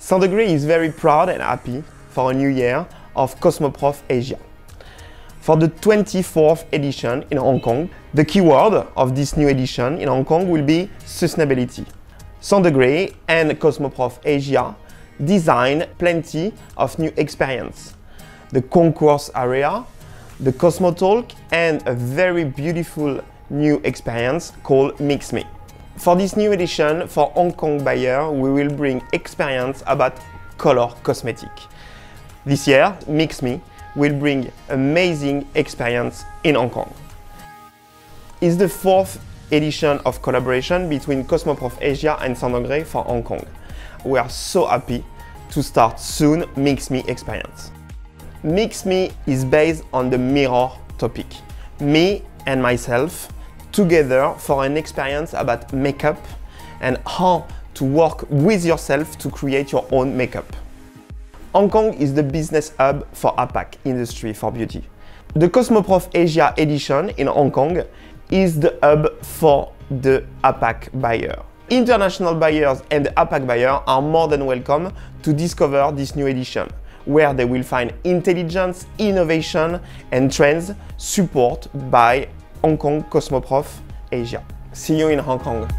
Centdegrés is very proud and happy for a new year of Cosmoprof Asia. For the 24th edition in Hong Kong, the keyword of this new edition in Hong Kong will be sustainability. centdegrés and Cosmoprof Asia design plenty of new experience. The concourse area, the Cosmo Talk, and a very beautiful new experience called MExME. For this new edition, for Hong Kong buyer, we will bring experience about color cosmetic. This year, MExME will bring amazing experience in Hong Kong. It's the 4th edition of collaboration between Cosmoprof Asia and centdegrés for Hong Kong. We are so happy to start soon MExME experience. MExME is based on the mirror topic. Me and myself together for an experience about makeup and how to work with yourself to create your own makeup. Hong Kong is the business hub for APAC industry for beauty. The Cosmoprof Asia edition in Hong Kong is the hub for the APAC buyer. International buyers and the APAC buyer are more than welcome to discover this new edition, where they will find intelligence, innovation and trends supported by Hong Kong Cosmoprof Asia. See you in Hong Kong.